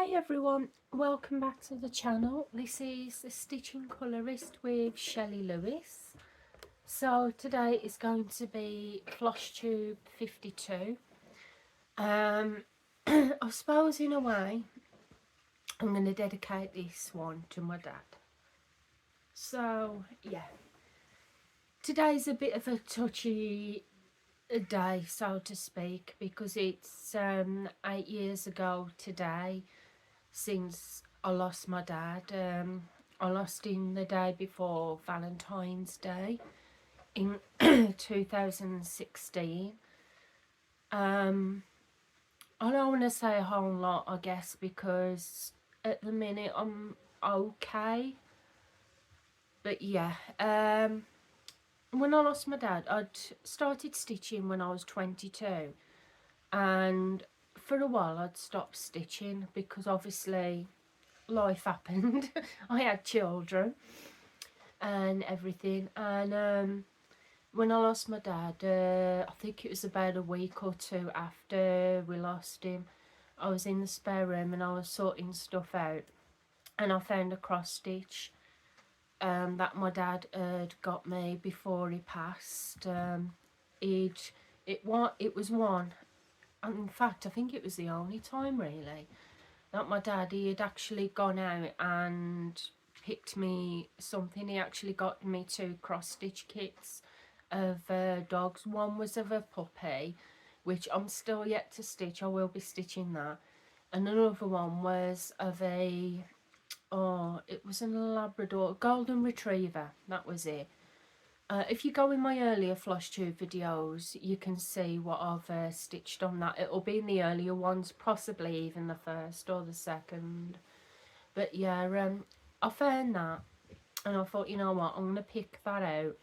Hi everyone, welcome back to the channel. This is the Stitching Colourist with Shelley Lewis. So today is going to be Floss Tube 52. I suppose in a way I'm going to dedicate this one to my dad. So yeah, today's a bit of a touchy day, so to speak, because it's 8 years ago today since I lost my dad. I lost him the day before Valentine's Day in 2016. I don't want to say a whole lot, I guess, because at the minute I'm okay. But yeah, when I lost my dad, I'd started stitching when I was 22. And for a while I'd stopped stitching because obviously life happened. I had children and everything, and when I lost my dad, I think it was about a week or two after we lost him, I was in the spare room and I was sorting stuff out, and I found a cross stitch that my dad had got me before he passed. It was one, and in fact I think it was the only time really that my dad, he had actually gone out and picked me something. He actually got me two cross stitch kits of dogs. One was of a puppy, which I'm still yet to stitch. I will be stitching that. And another one was of it was a Labrador, golden retriever. That was it. If you go in my earlier floss tube videos, you can see what I've stitched on that. It'll be in the earlier ones, possibly even the first or the second. But yeah, I found that and I thought, you know what, I'm going to pick that out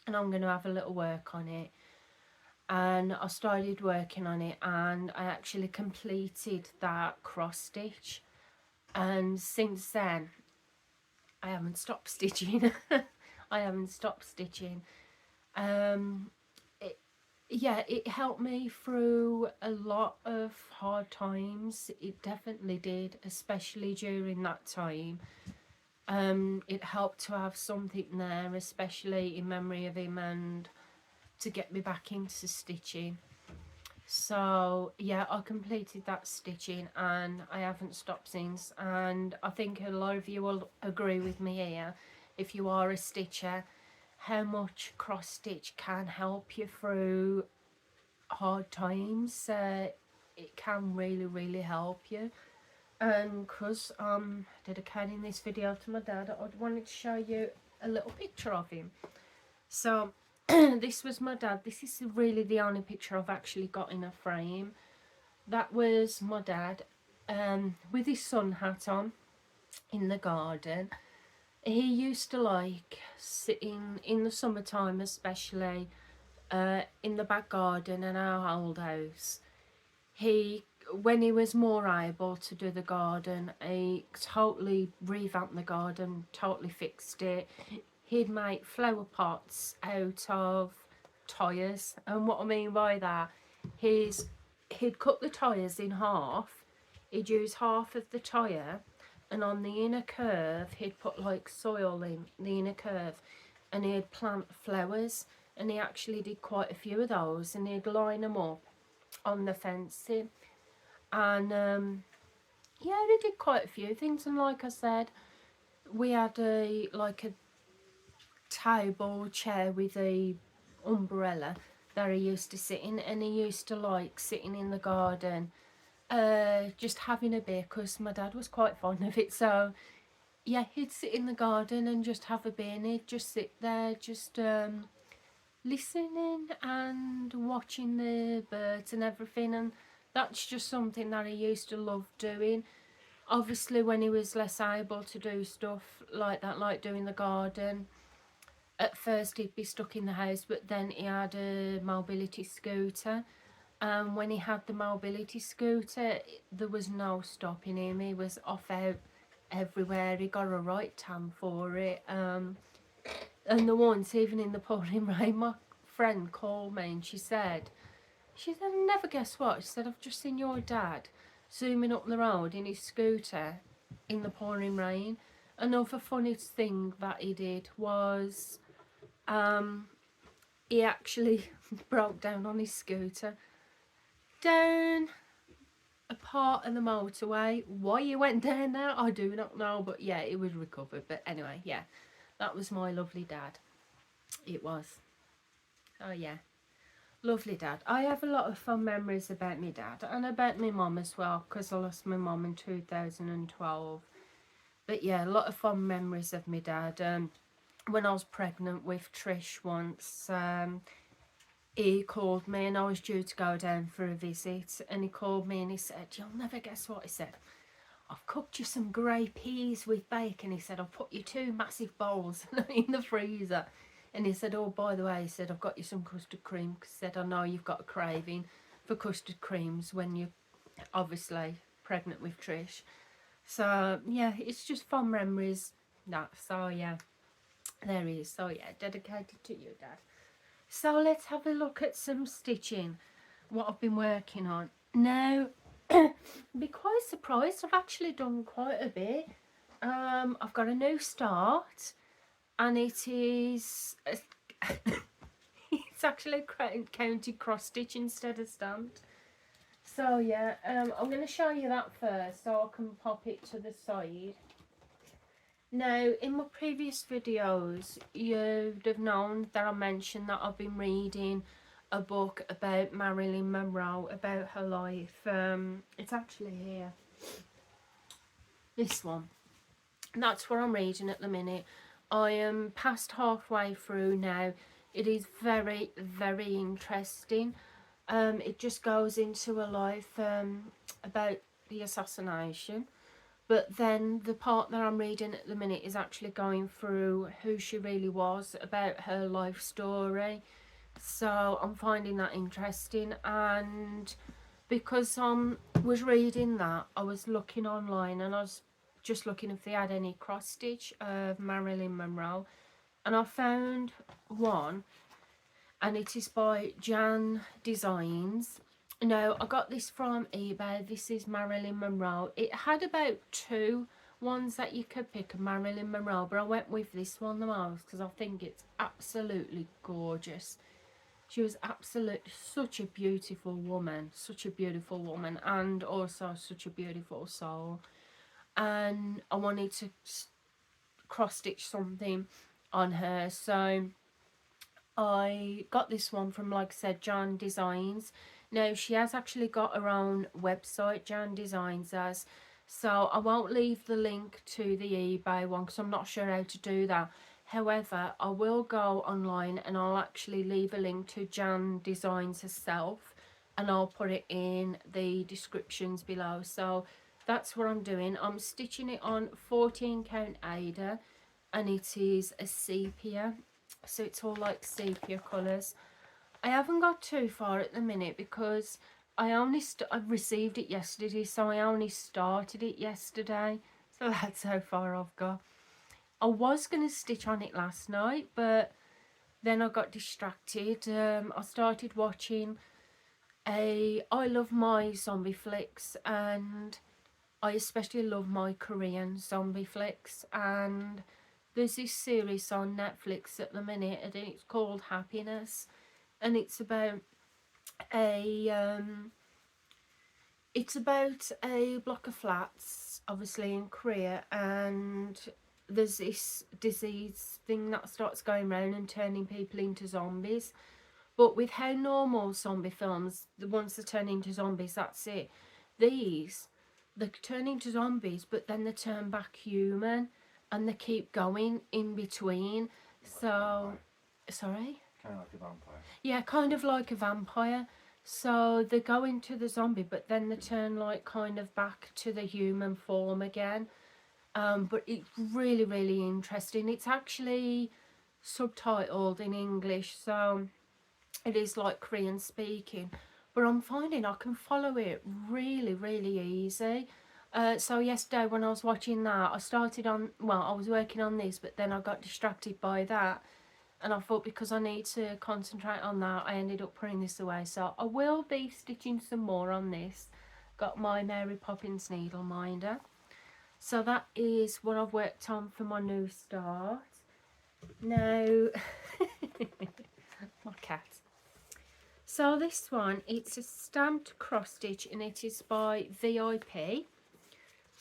and I'm going to have a little work on it. And I started working on it and I actually completed that cross stitch. And since then, I haven't stopped stitching. I haven't stopped stitching. Um, yeah, it helped me through a lot of hard times. It definitely did, especially during that time. It helped to have something there, especially in memory of him and to get me back into stitching. So yeah, I completed that stitching and I haven't stopped since, and I think a lot of you will agree with me here, if you are a stitcher, how much cross stitch can help you through hard times. It can really help you. And because I'm dedicating this video to my dad, I wanted to show you a little picture of him. So this was my dad. This is really the only picture I've actually got in a frame. That was my dad with his sun hat on in the garden. He used to like sitting in the summertime, especially in the back garden in our old house. When he was more able to do the garden, he totally revamped the garden, totally fixed it. He'd make flower pots out of tyres, and what I mean by that is he'd cut the tyres in half. He'd use half of the tyre, and on the inner curve he'd put like soil in the inner curve, and he'd plant flowers, and he actually did quite a few of those, and he'd line them up on the fencing. And yeah, they did quite a few things, and like I said, we had a table chair with a umbrella that he used to sit in, and he used to like sitting in the garden just having a beer, because my dad was quite fond of it. So yeah, he'd sit in the garden and just have a beer, and he'd just sit there just listening and watching the birds and everything. And that's just something that he used to love doing. Obviously when he was less able to do stuff like that, like doing the garden, at first he'd be stuck in the house, but then he had a mobility scooter, and when he had the mobility scooter there was no stopping him. He was off out everywhere. He got a right tan for it. And the once, even in the pouring rain, my friend called me and she said, "I never guess what." She said, "I've just seen your dad zooming up the road in his scooter in the pouring rain. Another funny thing that he did was he actually broke down on his scooter down a part of the motorway. Why he went down there, I do not know, but yeah, it was recovered. But anyway, yeah, that was my lovely dad. It was. Oh yeah, lovely dad. I have a lot of fun memories about my dad and about my mum as well, because I lost my mum in 2012. But yeah, a lot of fun memories of my dad. When I was pregnant with Trish once, he called me and I was due to go down for a visit, and he called me and he said, "You'll never guess what he said. I've cooked you some grey peas with bacon." He said, "I'll put you 2 massive bowls in the freezer." And he said, "Oh, by the way," he said, "I've got you some custard cream." He said, "I know you've got a craving for custard creams when you're obviously pregnant with Trish." So yeah, it's just fun memories. That, so yeah, there he is. So yeah, dedicated to you, Dad. So let's have a look at some stitching, what I've been working on. Now, be quite surprised, I've actually done quite a bit. I've got a new start, and it is it's actually counted cross stitch instead of stamped. So yeah, I'm going to show you that first so I can pop it to the side. Now, in my previous videos, you'd have known that I mentioned that I've been reading a book about Marilyn Monroe, about her life. It's actually here. This one. That's what I'm reading at the minute. I am past halfway through now. It is very, very interesting. It just goes into a life about the assassination. But then the part that I'm reading at the minute is actually going through who she really was, about her life story. So I'm finding that interesting. And because I was reading that, I was looking online and I was just looking if they had any cross stitch of Marilyn Monroe. And I found one, and it is by Jan Designs. No, I got this from eBay. This is Marilyn Monroe. It had about 2 ones that you could pick of Marilyn Monroe, but I went with this one the most because I think it's absolutely gorgeous. She was absolutely such a beautiful woman, and also such a beautiful soul. And I wanted to cross stitch something on her, so I got this one from, like I said, Jan Designs. Now, she has actually got her own website, Jan Designs has. So I won't leave the link to the eBay one because I'm not sure how to do that. However, I will go online and I'll actually leave a link to Jan Designs herself, and I'll put it in the descriptions below. So that's what I'm doing. I'm stitching it on 14 count Aida, and it is a sepia. So it's all like sepia colours. I haven't got too far at the minute because I received it yesterday, so I only started it yesterday. So that's how far I've got. I was going to stitch on it last night, but then I got distracted. I started watching I love my zombie flicks, and I especially love my Korean zombie flicks, and there's this series on Netflix at the minute and it's called Happiness, and it's about a block of flats, obviously in Korea, and there's this disease thing that starts going around and turning people into zombies. But with how normal zombie films, the ones that turn into zombies, that's it. These, they turn into zombies, but then they turn back human, and they keep going in between. So, sorry? Kind of like a vampire. Yeah, kind of like a vampire. So they go into the zombie, but then they turn like kind of back to the human form again. But it's really, really interesting. It's actually subtitled in English, so it is like Korean speaking, but I'm finding I can follow it really, really easy. So yesterday when I was watching that, I was working on this, but then I got distracted by that, and I thought because I need to concentrate on that, I ended up putting this away. So I will be stitching some more on this, got my Mary Poppins needle minder. So that is what I've worked on for my new start. Now, my cat. So this one, it's a stamped cross stitch and it is by VIP.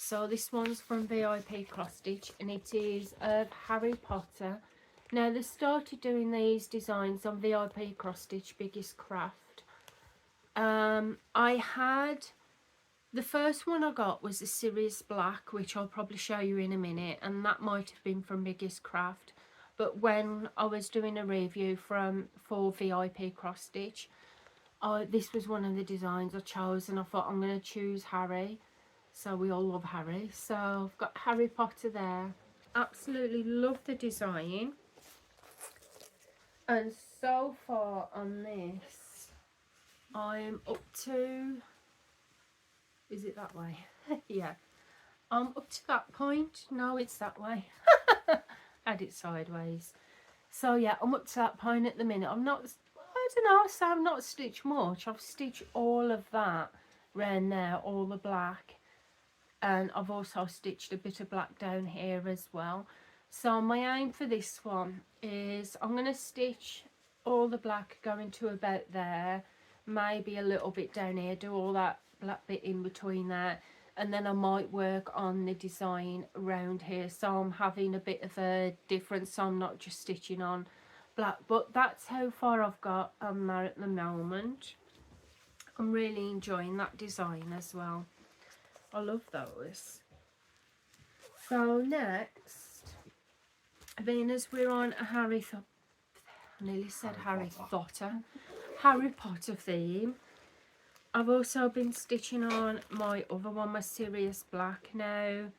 So this one's from VIP Cross Stitch and it is of Harry Potter. Now they started doing these designs on VIP Cross Stitch Biggest Craft. I had, the first one I got was the Sirius Black, which I'll probably show you in a minute, and that might have been from Biggest Craft. But when I was doing a review for VIP Cross Stitch, this was one of the designs I chose, and I thought I'm going to choose Harry. So we all love Harry. So I've got Harry Potter there. Absolutely love the design. And so far on this, I'm up to, is it that way? Yeah. I'm up to that point. No, it's that way. Had it sideways. So yeah, I'm up to that point at the minute. I'm not, I don't know, so I've not stitched much. I've stitched all of that round there, all the black. And I've also stitched a bit of black down here as well. So my aim for this one is I'm going to stitch all the black going to about there, maybe a little bit down here, do all that black bit in between there, and then I might work on the design around here, so I'm having a bit of a difference, so I'm not just stitching on black. But that's how far I've got on there at the moment. I'm really enjoying that design as well. I love those. So next, being as we're on a Harry Potter theme, I've also been stitching on my other one, my Sirius Black. Now,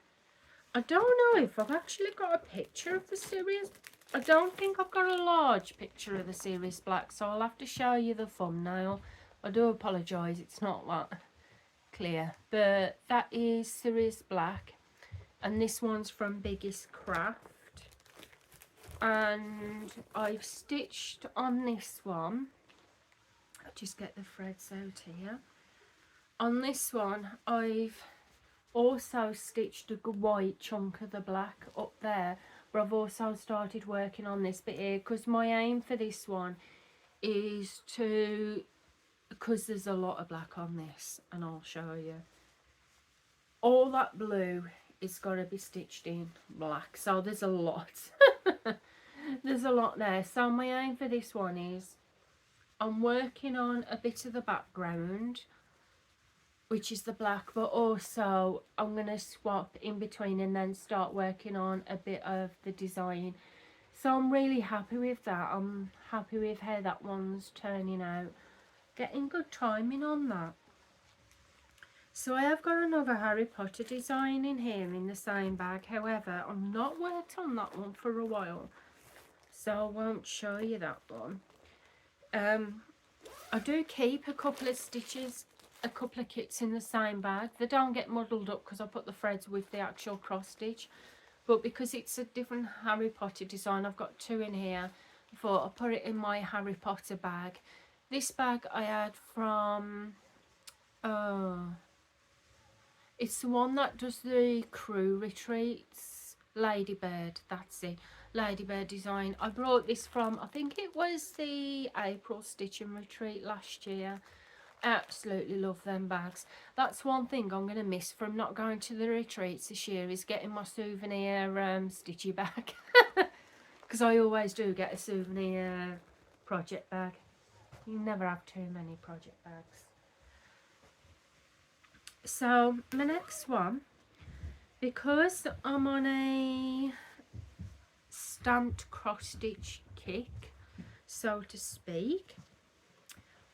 I don't know if I've actually got a picture of the Sirius. I don't think I've got a large picture of the Sirius Black, so I'll have to show you the thumbnail. I do apologise, it's not that clear, but that is Sirius Black, and this one's from Biggest Craft. And I've stitched on this one, I'll just get the threads out here. On this one I've also stitched a white chunk of the black up there, but I've also started working on this bit here, because my aim for this one is to, because there's a lot of black on this, and I'll show you, all that blue is got to be stitched in black, so there's a lot. There's a lot there. So my aim for this one is I'm working on a bit of the background, which is the black, but also I'm going to swap in between and then start working on a bit of the design. So I'm really happy with that. I'm happy with how that one's turning out. Getting good timing on that. So I have got another Harry Potter design in here in the same bag. However, I've not worked on that one for a while, so I won't show you that one. I do keep a couple of stitches, a couple of kits in the same bag. They don't get muddled up because I put the threads with the actual cross stitch, but because it's a different Harry Potter design, I've got two in here. I thought I'll put it in my Harry Potter bag. This bag I had from, it's the one that does the crew retreats, Ladybird, that's it, Ladybird design. I brought this from, I think it was the April Stitching Retreat last year. Absolutely love them bags. That's one thing I'm going to miss from not going to the retreats this year, is getting my souvenir stitchy bag. Because I always do get a souvenir project bag. You never have too many project bags. So my next one, because I'm on a stamped cross stitch kick, so to speak,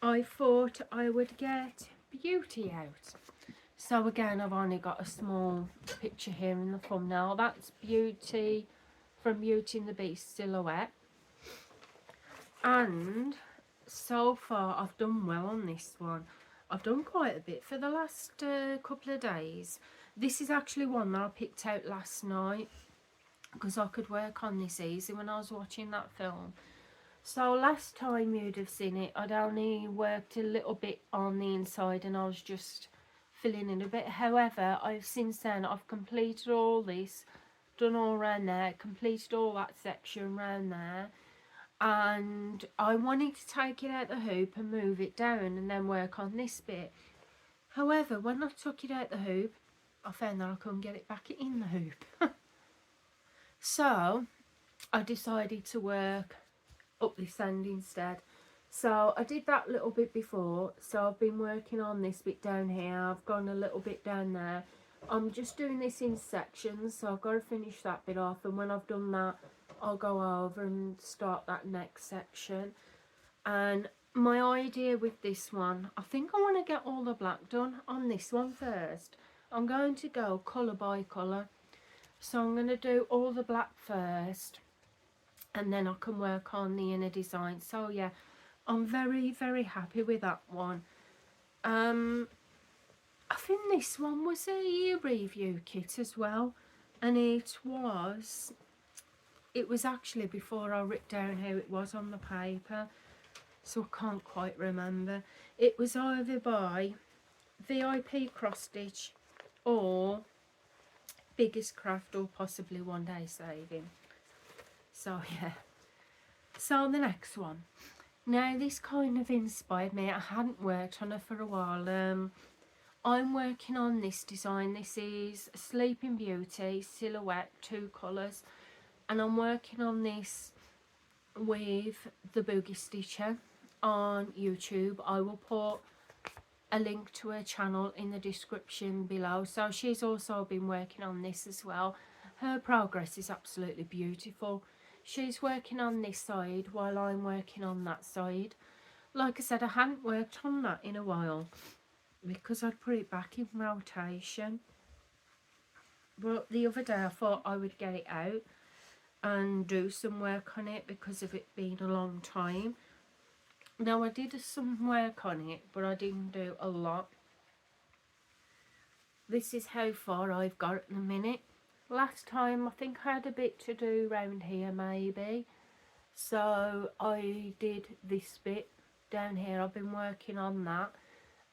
I thought I would get Beauty out. So again, I've only got a small picture here in the thumbnail. That's Beauty from Beauty and the Beast silhouette. And so far I've done well on this one. I've done quite a bit for the last couple of days. This is actually one that I picked out last night because I could work on this easy when I was watching that film. So last time you'd have seen it, I'd only worked a little bit on the inside and I was just filling in a bit. However, I've since then I've completed all this, done all around there, completed all that section around there, and I wanted to take it out the hoop and move it down and then work on this bit. However, when I took it out the hoop, I found that I couldn't get it back in the hoop. So I decided to work up this end instead. So I did that little bit before, so I've been working on this bit down here, I've gone a little bit down there. I'm just doing this in sections, so I've got to finish that bit off, and when I've done that I'll go over and start that next section. And my idea with this one, I think I want to get all the black done on this one first. I'm going to go colour by colour, so I'm going to do all the black first and then I can work on the inner design. So yeah, I'm very, very happy with that one. I think this one was a review kit as well, and it was actually before I wrote down how it was on the paper, so I can't quite remember. It was either by VIP Cross Stitch or Biggest Craft, or possibly One Day Saving. So yeah, so the next one. Now this kind of inspired me. I hadn't worked on it for a while. I'm working on this design. This is Sleeping Beauty Silhouette, 2 colours, and I'm working on this with the Boogie Stitcher on YouTube. I will put a link to her channel in the description below. So she's also been working on this as well. Her progress is absolutely beautiful. She's working on this side while I'm working on that side. Like I said, I hadn't worked on that in a while because I'd put it back in rotation. But the other day I thought I would get it out and do some work on it because of it being a long time. Now I did some work on it, but I didn't do a lot. This is how far I've got at the minute. Last time I think I had a bit to do around here maybe, so I did this bit down here. I've been working on that,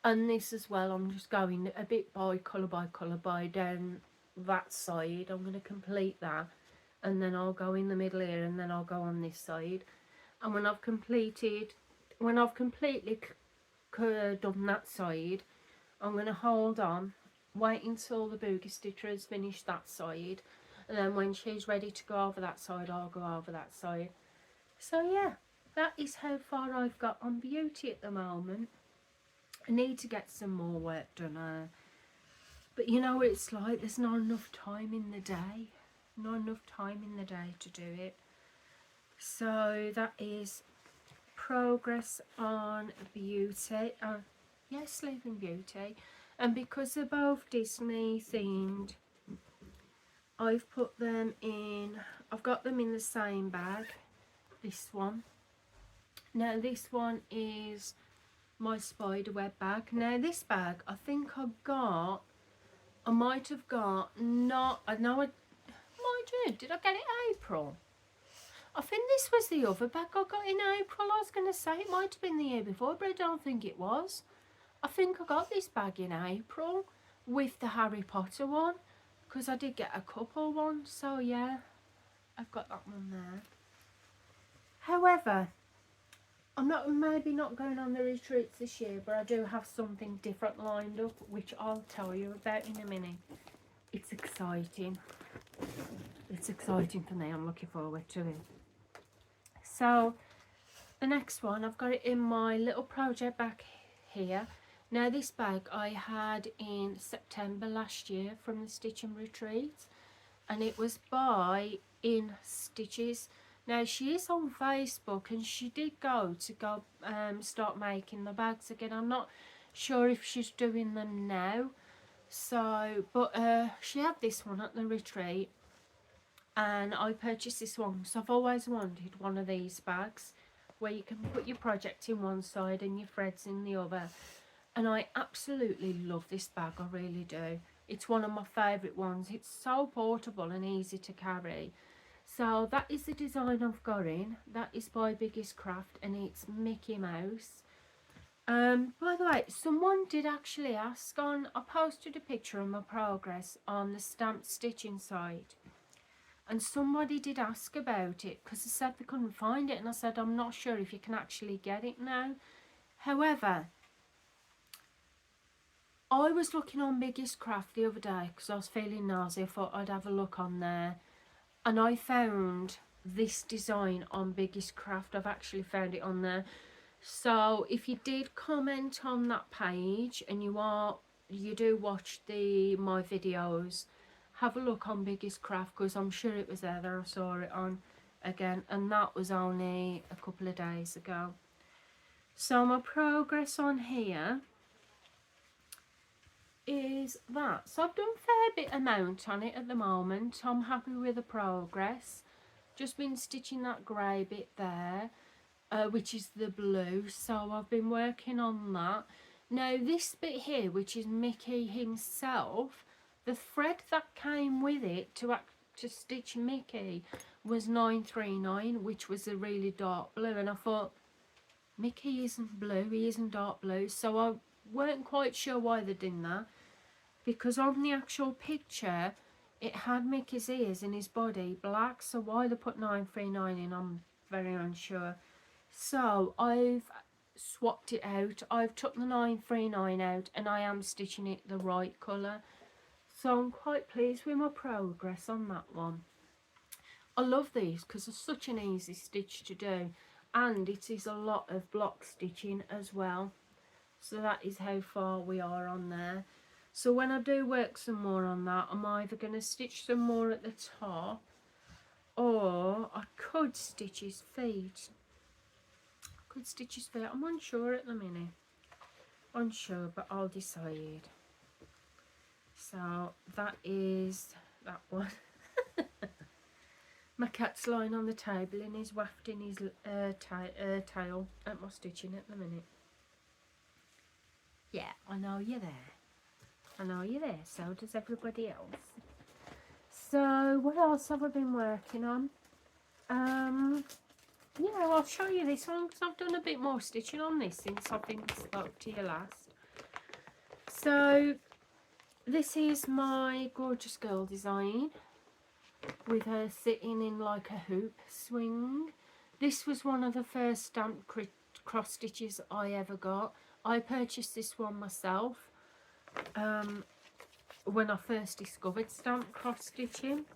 and this as well. I'm just going a bit by colour by down that side. I'm going to complete that, and then I'll go in the middle here, and then I'll go on this side. And when I've completely done that side, I'm going to hold on, wait until the Boogie Stitcher has finished that side, and then when she's ready to go over that side, I'll go over that side. So yeah, that is how far I've got on Beauty at the moment. I need to get some more work done, but you know what it's like, there's not enough time in the day. Not enough time in the day to do it. So that is progress on Beauty. Yes, Sleeping Beauty. And because they're both Disney themed, I've put them in, I've got them in the same bag, this one. Now this one is my spiderweb bag. Now this bag, I think I might have got, did I get it April? I think this was the other bag I got in April. I was going to say it might have been the year before, but I don't think it was. I think I got this bag in April with the Harry Potter one, because I did get a couple ones, so yeah, I've got that one there. However, I'm maybe not going on the retreats this year, but I do have something different lined up, which I'll tell you about in a minute. It's exciting. It's exciting for me. I'm looking forward to it. So the next one, I've got it in my little project bag here. Now this bag I had in September last year from the Stitching Retreat, and it was by In Stitches. Now she is on Facebook, and she did go start making the bags again. I'm not sure if she's doing them now. So, but she had this one at the retreat, and I purchased this one because I've always wanted one of these bags where you can put your project in one side and your threads in the other. And I absolutely love this bag, I really do. It's one of my favourite ones. It's so portable and easy to carry. So that is the design I've got in. That is by Biggest Craft, and it's Mickey Mouse. By the way, someone did actually ask on, I posted a picture of my progress on the stamp stitching site, and somebody did ask about it because they said they couldn't find it, and I said I'm not sure if you can actually get it now. However, I was looking on Biggest Craft the other day because I was feeling nosy. I thought I'd have a look on there, and I found this design on Biggest Craft. I've actually found it on there. So if you did comment on that page and you do watch my videos, have a look on Biggest Craft because I'm sure it was there that I saw it on again, and that was only a couple of days ago. So my progress on here is that. So I've done a fair bit amount on it at the moment. I'm happy with the progress. Just been stitching that grey bit there. Which is the blue, so I've been working on that. Now this bit here, which is Mickey himself, the thread that came with it to stitch Mickey was 939, which was a really dark blue, and I thought Mickey isn't blue, he isn't dark blue, so I weren't quite sure why they did that, because on the actual picture it had Mickey's ears and his body black, so why they put 939 in, I'm very unsure. So I've swapped it out. I've took the 939 out and I am stitching it the right colour. So I'm quite pleased with my progress on that one. I love these because they're such an easy stitch to do, and it is a lot of block stitching as well. So that is how far we are on there. So when I do work some more on that, I'm either going to stitch some more at the top, or I could stitch his feet. Could stitch his feet. I'm unsure at the minute. Unsure, but I'll decide. So that is that one. My cat's lying on the table and he's wafting his tail at my stitching at the minute. Yeah, I know you're there. I know you're there, so does everybody else. So what else have I been working on? Yeah, I'll show you this one because I've done a bit more stitching on this since I've been spoke to you last. So this is my Gorgeous Girl design with her sitting in like a hoop swing. This was one of the first stamp cross stitches I ever got. I purchased this one myself when I first discovered stamp cross stitching.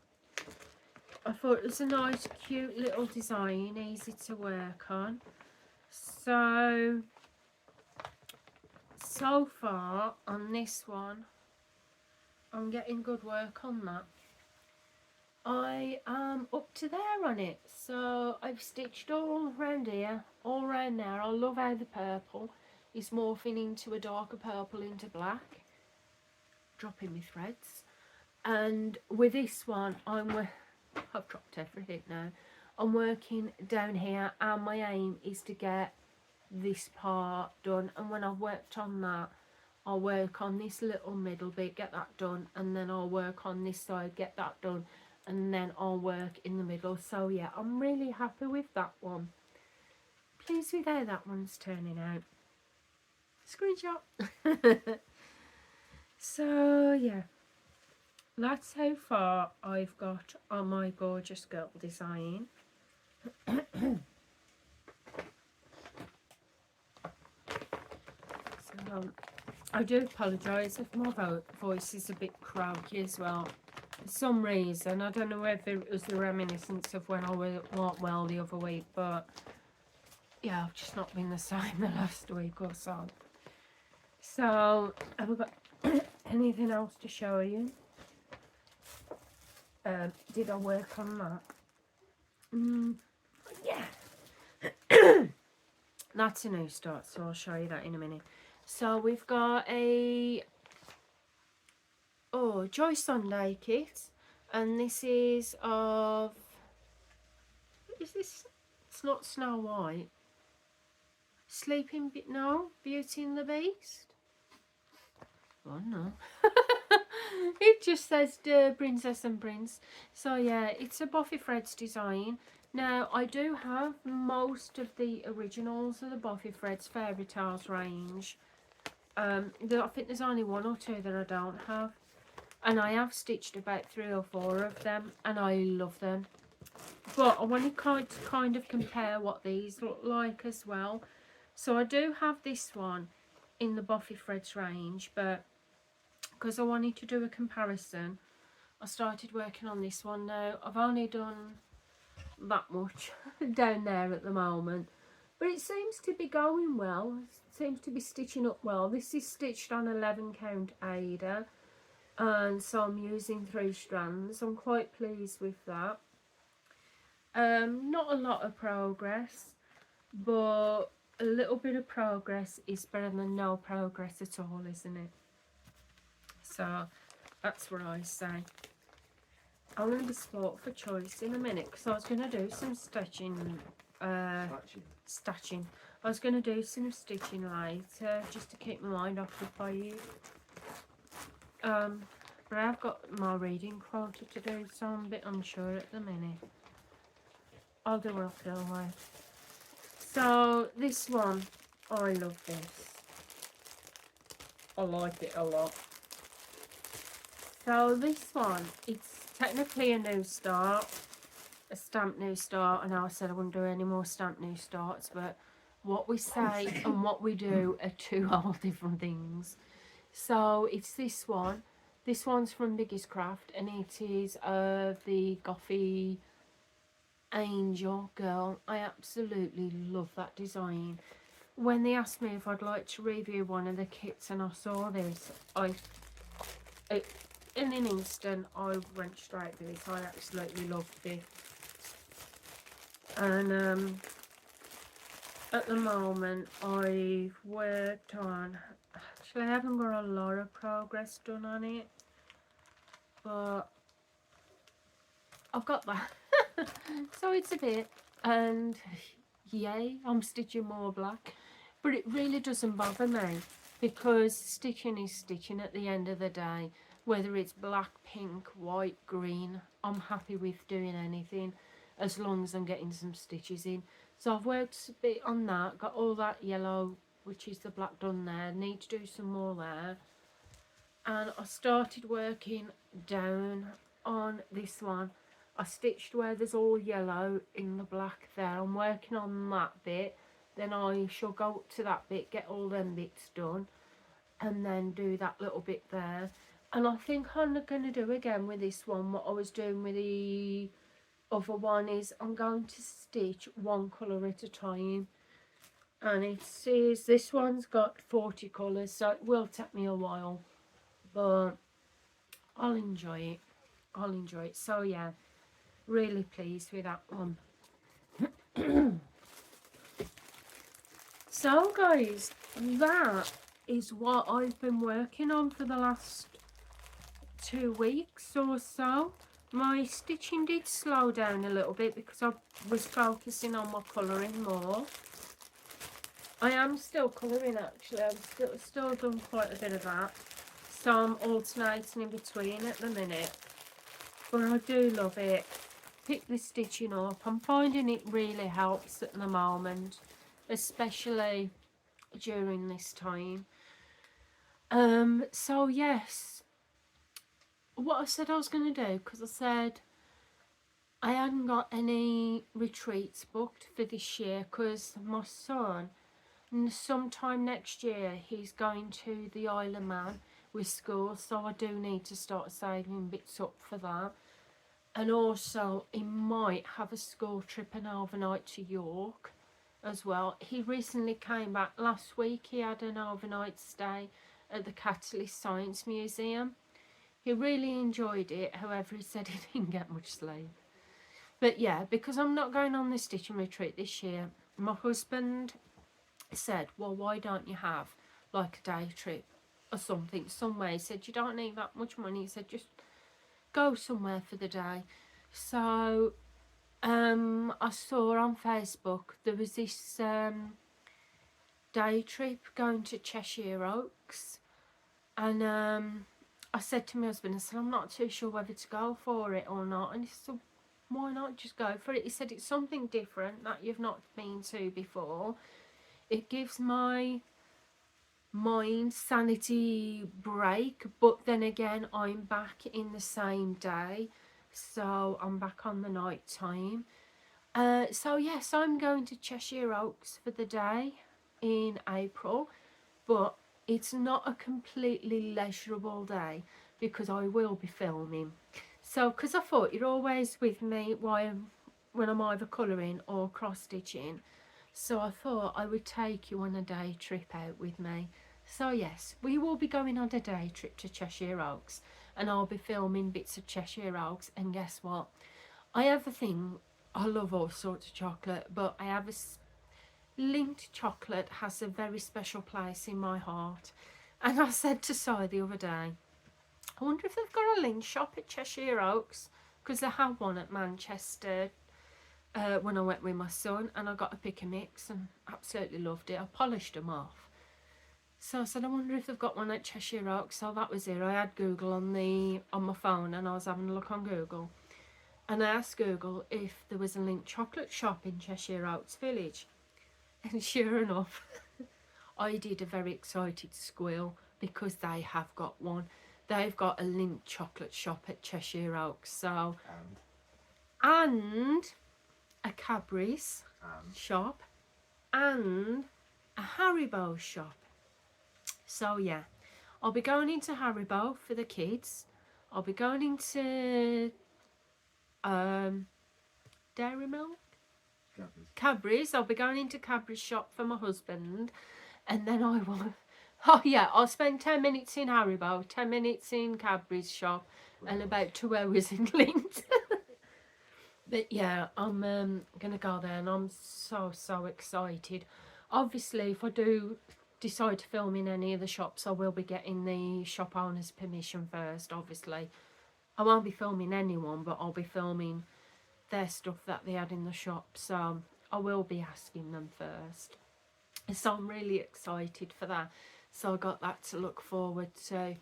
I thought it was a nice cute little design, easy to work on. So far on this one I'm getting good work on that. I am up to there on it. So I've stitched all around here, all around there. I love how the purple is morphing into a darker purple into black, dropping my threads. And with this one I've dropped everything now. I'm working down here and my aim is to get this part done, and when I've worked on that I'll work on this little middle bit, get that done, and then I'll work on this side, get that done, and then I'll work in the middle. So yeah, I'm really happy with that one. Pleased with how that one's turning out. Screenshot. So yeah, that's how far I've got on my Gorgeous Girl design. So I do apologise if my voice is a bit croaky as well. For some reason, I don't know whether it was the reminiscence of when I weren't well the other week, but yeah, I've just not been the same the last week or so. So, have I got anything else to show you? Did I work on that? Yeah. That's a new start, so I'll show you that in a minute. So we've got a Joy Sunday kit, and this is of, is this, it's not Snow White, Beauty and the Beast. Oh no. It just says Princess and Prince. So yeah, it's a Buffy Fred's design. Now, I do have most of the originals of the Buffy Fred's Fairy Tales range. I think there's only one or two that I don't have. And I have stitched about 3 or 4 of them, and I love them. But I want to kind of compare what these look like as well. So I do have this one in the Buffy Fred's range, but because I wanted to do a comparison, I started working on this one now. I've only done that much down there at the moment, but it seems to be going well. It seems to be stitching up well. This is stitched on 11 count Aida, and so I'm using 3 strands. I'm quite pleased with that. Not a lot of progress, but a little bit of progress is better than no progress at all, isn't it? So that's what I say. I'm going to be sport for choice in a minute, because I was going to do some stitching. Stitching. I was going to do some stitching later, just to keep my mind occupied. But I've got my reading quota to do, so I'm a bit unsure at the minute. I'll do what I feel like. So this one, I love this. I like it a lot. So this one, it's technically a new start, a stamp new start. I know I said I wouldn't do any more stamp new starts, but what we say and what we do are 2 whole different things. So it's this one. This one's from Biggest Craft, and it is the Gothy Angel Girl. I absolutely love that design. When they asked me if I'd like to review one of the kits and I saw this, in an instant I went straight for this. I absolutely loved it. And at the moment I've worked on, actually I haven't got a lot of progress done on it, but I've got that. So it's a bit, and yay, I'm stitching more black, but it really doesn't bother me, because stitching is stitching at the end of the day. Whether it's black, pink, white, green, I'm happy with doing anything as long as I'm getting some stitches in. So I've worked a bit on that, got all that yellow, which is the black, done there. Need to do some more there. And I started working down on this one. I stitched where there's all yellow in the black there. I'm working on that bit. Then I shall go up to that bit, get all them bits done, and then do that little bit there. And I think I'm going to do again with this one what I was doing with the other one, is I'm going to stitch one colour at a time. And it says this one's got 40 colours, so it will take me a while, but I'll enjoy it. I'll enjoy it. So yeah, really pleased with that one. So guys, that is what I've been working on for the last 2 weeks or so. My stitching did slow down a little bit because I was focusing on my colouring more. I am still colouring actually. I've still done quite a bit of that. So I'm alternating in between at the minute. But I do love it. Pick the stitching up. I'm finding it really helps at the moment, especially during this time. So yes, what I said I was going to do, because I said I hadn't got any retreats booked for this year, because my son, sometime next year, he's going to the Isle of Man with school, so I do need to start saving bits up for that. And also he might have a school trip and overnight to York as well. He recently came back last week. He had an overnight stay at the Catalyst Science Museum. He really enjoyed it, however he said he didn't get much sleep. But yeah, because I'm not going on the stitching retreat this year, my husband said, well, why don't you have like a day trip or something somewhere? He said, you don't need that much money. He said, just go somewhere for the day. So I saw on Facebook there was this day trip going to Cheshire Oaks, and I said to my husband, I said, I'm not too sure whether to go for it or not. And he said, why not just go for it? He said it's something different that you've not been to before. It gives my mind sanity break, but then again I'm back in the same day, so I'm back on the night time. So yes, I'm going to Cheshire Oaks for the day in April, but it's not a completely leisurable day because I will be filming. So because I thought you're always with me when I'm either colouring or cross stitching, so I thought I would take you on a day trip out with me. So yes, we will be going on a day trip to Cheshire Oaks, and I'll be filming bits of Cheshire Oaks. And guess what? I have a thing, I love all sorts of chocolate, but I have Lindt chocolate has a very special place in my heart. And I said to Si the other day, I wonder if they've got a Lindt shop at Cheshire Oaks, because they have one at Manchester when I went with my son, and I got a pick and mix and absolutely loved it. I polished them off. So I said, I wonder if they've got one at Cheshire Oaks. So that was it. I had Google on my phone, and I was having a look on Google. And I asked Google if there was a Lindt chocolate shop in Cheshire Oaks Village. And sure enough, I did a very excited squeal because they have got one. They've got a Lindt chocolate shop at Cheshire Oaks. So, and a Cadbury's shop and a Haribo shop. So yeah, I'll be going into Haribo for the kids. I'll be going into Dairy Milk? Cadbury's. I'll be going into Cadbury's shop for my husband, and then I will. Oh yeah, I'll spend 10 minutes in Haribo, 10 minutes in Cadbury's shop, and about 2 hours in Lindt. But yeah, I'm gonna go there, and I'm so excited. Obviously, if I do decide to film in any of the shops, I will be getting the shop owner's permission first. Obviously, I won't be filming anyone, but I'll be filming their stuff that they had in the shop, so I will be asking them first. So I'm really excited for that. So I got that to look forward to.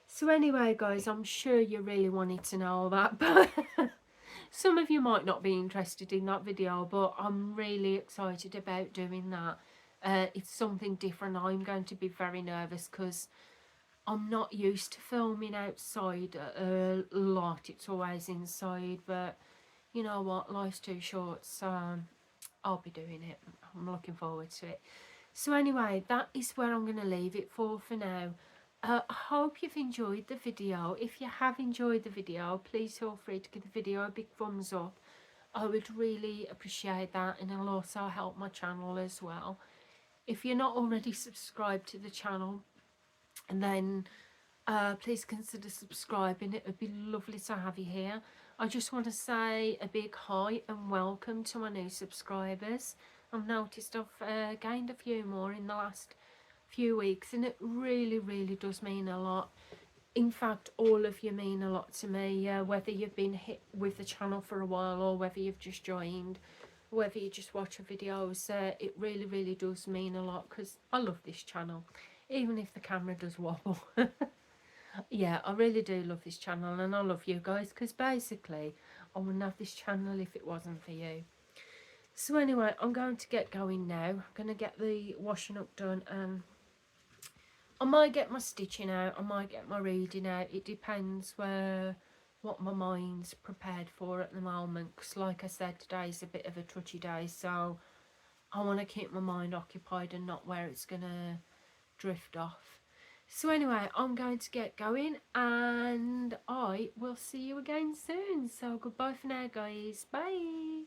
So anyway, guys, I'm sure you really wanted to know all that, but some of you might not be interested in that video, but I'm really excited about doing that. It's something different. I'm going to be very nervous because I'm not used to filming outside a lot. It's always inside, but you know what, life's too short, so I'll be doing it. I'm looking forward to it. So anyway, that is where I'm going to leave it for now. I hope you've enjoyed the video. If you have enjoyed the video, please feel free to give the video a big thumbs up. I would really appreciate that, and it'll also help my channel as well. If you're not already subscribed to the channel, then please consider subscribing. It would be lovely to have you here. I just want to say a big hi and welcome to my new subscribers. I've noticed I've gained a few more in the last few weeks, and it really does mean a lot. In fact, all of you mean a lot to me, whether you've been hit with the channel for a while or whether you've just joined, whether you just watch the videos. It really does mean a lot because I love this channel, even if the camera does wobble. Yeah, I really do love this channel, and I love you guys, because basically I wouldn't have this channel if it wasn't for you. So anyway, I'm going to get going now. I'm going to get the washing up done, and I might get my stitching out, I might get my reading out. It depends what my mind's prepared for at the moment, because like I said, today's a bit of a touchy day, so I want to keep my mind occupied and not where it's going to drift off. So anyway, I'm going to get going, and I will see you again soon. So goodbye for now, guys. Bye.